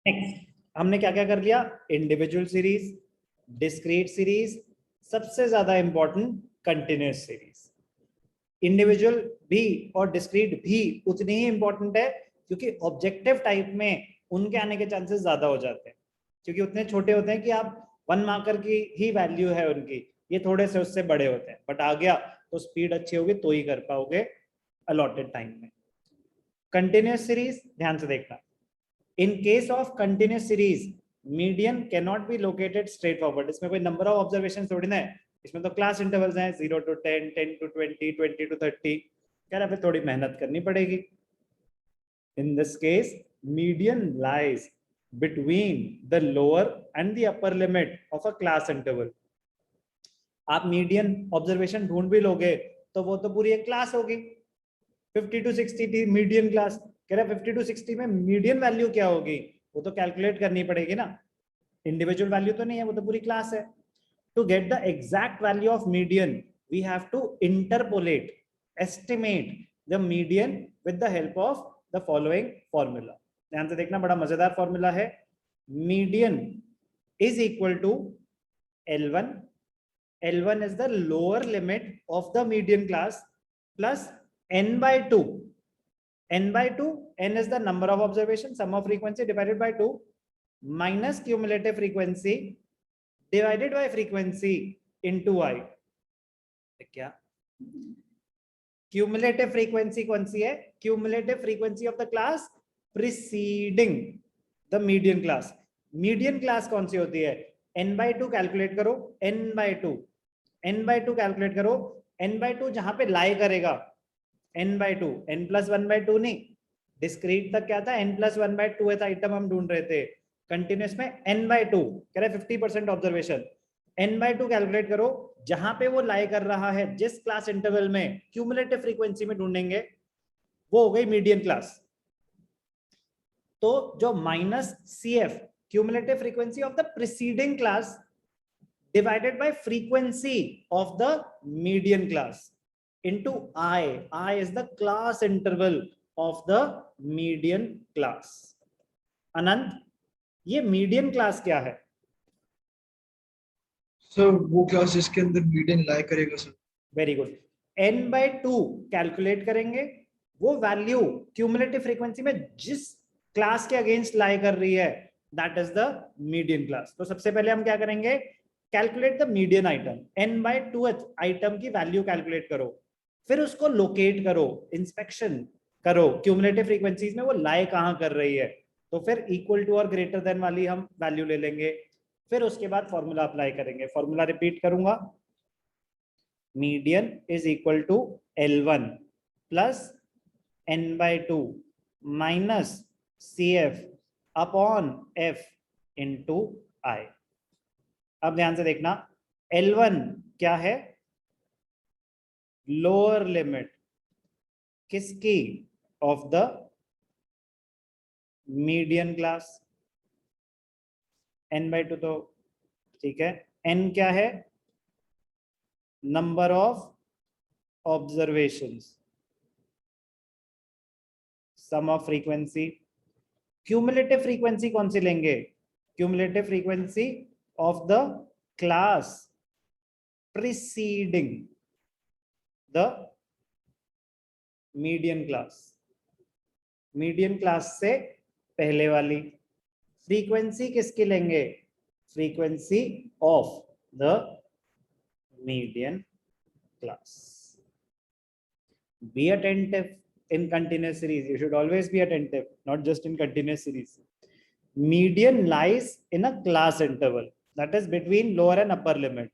Next हमने क्या क्या कर लिया, इंडिविजुअल सीरीज, डिस्क्रीट सीरीज, सबसे ज्यादा इंपॉर्टेंट कंटिन्यूअस सीरीज। इंडिविजुअल भी और डिस्क्रीट भी उतनी ही इंपॉर्टेंट है, क्योंकि ऑब्जेक्टिव टाइप में उनके आने के चांसेस ज्यादा हो जाते हैं, क्योंकि उतने छोटे होते हैं कि आप 1 मार्कर की ही वैल्यू है उनकी, ये थोड़े से उससे बड़े होते हैं, बट आ गया तो स्पीड अच्छी होगी तो ही कर पाओगे अलॉटेड टाइम में। कंटिन्यूअस सीरीज ध्यान से देखना, in case of continuous series median can not be located straight forward. इसमें कोई नंबर ऑफ ऑब्जर्वेशन थोड़ी ना है, इसमें तो क्लास इंटरवल्स हैं 0 to 10, 10 to 20, 20 to 30। कह रहा फिर थोड़ी मेहनत करनी पड़ेगी। In this case median lies between the lower and the upper limit of a class interval. आप मीडियन ऑब्जर्वेशन ढूंढ भी लोगे तो वो तो पूरी एक क्लास होगी, 50 to 60 थी मीडियन क्लास। कह रहा 50 to 60 में मीडियन वैल्यू क्या होगी, वो तो कैलकुलेट करनी पड़ेगी ना, इंडिविजुअल वैल्यू तो नहीं है, वो तो पूरी क्लास है। To get the exact value of median, we have to interpolate, estimate the median with the help of the following formula. ध्यान से देखना, बड़ा मजेदार फॉर्मूला है। Median is equal to L1. L1 is the lower limit of the median class plus n by 2. N by 2, n is the number of observations, sum of frequency divided by 2 minus cumulative frequency divided by frequency into I। क्या cumulative frequency कौन सी है, cumulative frequency of the class preceding the median class. Median class कौन सी होती है, n by 2 calculate करो, n by 2, n by 2 calculate करो, n by 2 जहां पे लाई करेगा, n by 2, n plus 1 by 2 नहीं, डिस्क्रीट तक क्या था, n plus 1 by 2 आइटम हम ढूंढ रहे थे, कंटिन्यूस में n by 2 कह रहे 50% ऑब्जर्वेशन, n by 2 कैलकुलेट करो, जहां पे वो लाई कर रहा है, जिस क्लास इंटरवल में क्यूमुलेटिव फ्रीक्वेंसी में ढूंढेंगे वो हो गई मीडियन क्लास। तो जो minus CF cumulative frequency of the preceding class divided by frequency of the median class into I is the class interval of the median class। अनंत, ये median class क्या है? सर वो क्लास जिसके अंदर median लाई करेगा sir. Very good, n by 2 calculate करेंगे, वो value cumulative frequency में जिस क्लास के अगेंस्ट लाई कर रही है, that is the median class. तो सबसे पहले हम क्या करेंगे, calculate the median item, n by 2 item की वैल्यू कैलकुलेट करो, फिर उसको लोकेट करो, इंस्पेक्शन करो क्यूमुलेटिव फ्रीक्वेंसीज में वो लाई कहां कर रही है, तो फिर इक्वल टू और ग्रेटर देन वाली हम वैल्यू ले लेंगे, फिर उसके बाद फॉर्मूला अप्लाई करेंगे। फॉर्मूला रिपीट करूंगा, median is equal to L1 plus n by 2 minus CF upon F into I। अब ध्यान से देखना, L1 क्या है, लोअर लिमिट किसकी, of the median class, n by 2 तो ठीक है, n क्या है, number of observations, sum of frequency. Cumulative frequency कौन सी लेंगे, cumulative frequency of the class preceding the median class, median class से पहले वाली। फ्रीक्वेंसी किसकी लेंगे, frequency of the median class. Be attentive in continuous series, you should always be attentive, not just in continuous series। median lies in a class interval that is between lower and upper limit,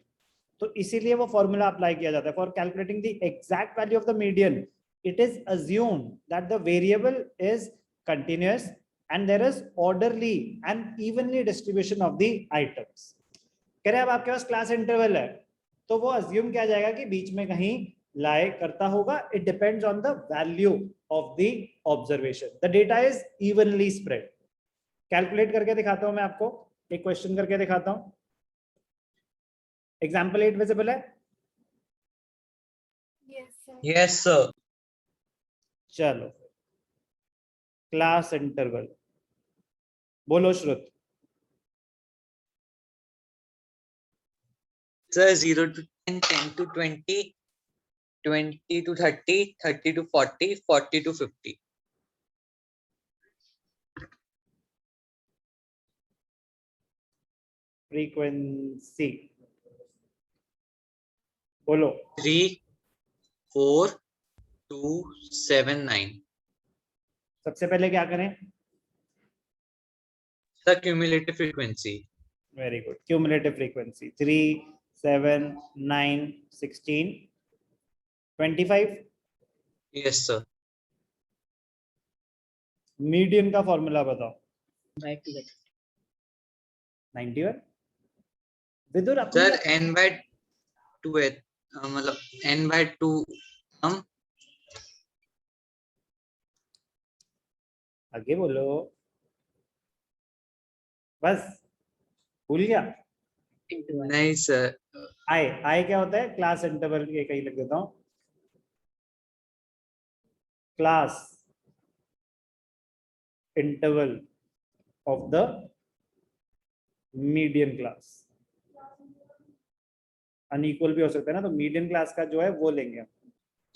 तो इसीलिए वो formula apply किया जाता है। For calculating the exact value of the median, it is assumed that the variable is continuous and there is orderly and evenly distribution of the items। कह रहे अब आपके पास क्लास इंटरवल है, तो वो अज्यूम किया जाएगा कि बीच में कहीं लाई करता होगा, it depends on the value of the observation, the data is evenly spread. Calculate करके दिखाता हूं मैं आपको, एक क्वेश्चन करके दिखाता हूं। एग्जाम्पल 8 विजिबल है? Yes sir. चलो, क्लास इंटरवल बोलो श्रुत। Sir, 0 to 10, 10 to 20, 20 to 30, 30 to 40, 40 to 50. Frequency बोलो। 3, 4, 2, 7, 9. सबसे पहले क्या करें? The cumulative frequency. Very good. Cumulative frequency 3, 7, 9, 16, 25। Yes, sir. Median का फॉर्मूला बताओ। 91 विदुर अपनी Sir, n by 2 है, मतलब n by 2 हम आगे बोलो, बस भूल गया। नहीं सर, आई आई क्या होता है? क्लास इंटरवल, ये कहीं लिख देता हूं, class interval of the median class. Unequal भी हो सकता है ना, तो मीडियन क्लास का जो है वो लेंगे हम।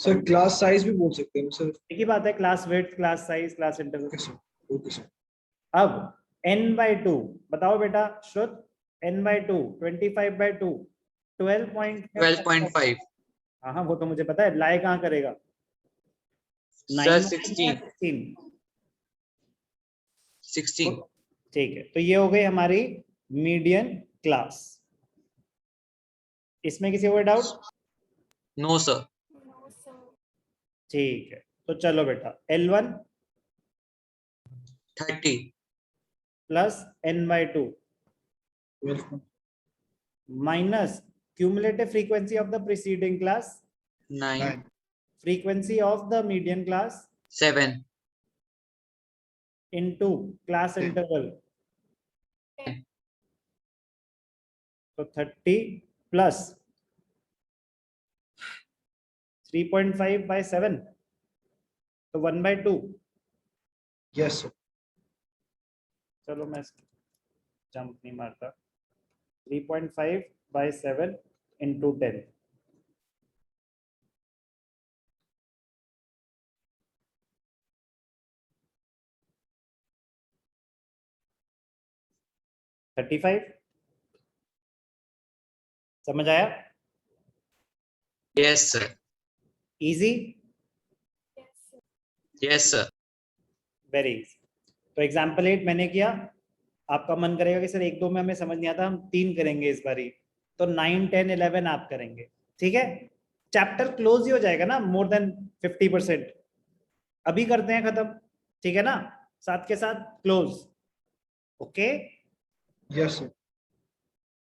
सर क्लास साइज भी बोल सकते हैं सर। एक ही बात है, class width, class size, class okay interval. Sir, okay sir. अब n/2 बताओ बेटा श्रुत। n/2 25/2 12.5. हाँ हाँ वो तो मुझे पता है, लाई कहाँ करेगा? सर 9 16. 16. ठीक है, तो ये हो गई हमारी मीडियन क्लास। इसमें किसी को डाउट? No sir. ठीक है, तो चलो बेटा L1 30. Plus n/2 minus cumulative frequency of the preceding class, 9. frequency of the median class 7. into class Okay. interval. So 30 plus 3.5 by 7, तो 1/2। Yes sir. चलो मैं जंप नहीं मारता। 3.5 by 7 into 10, $35। समझ आया? Yes sir. Easy, Yes sir. Very easy. तो example 8 मैंने किया, आपका मन करेगा कि सर 1, 2 में हमें समझ नहीं आता, हम 3 करेंगे इस बारी, तो 9, 10, 11 आप करेंगे। ठीक है, चैप्टर क्लोज ही हो जाएगा ना, मोर देन 50%। अभी करते हैं खत्म, ठीक है ना, साथ के साथ क्लोज। Okay yes sir.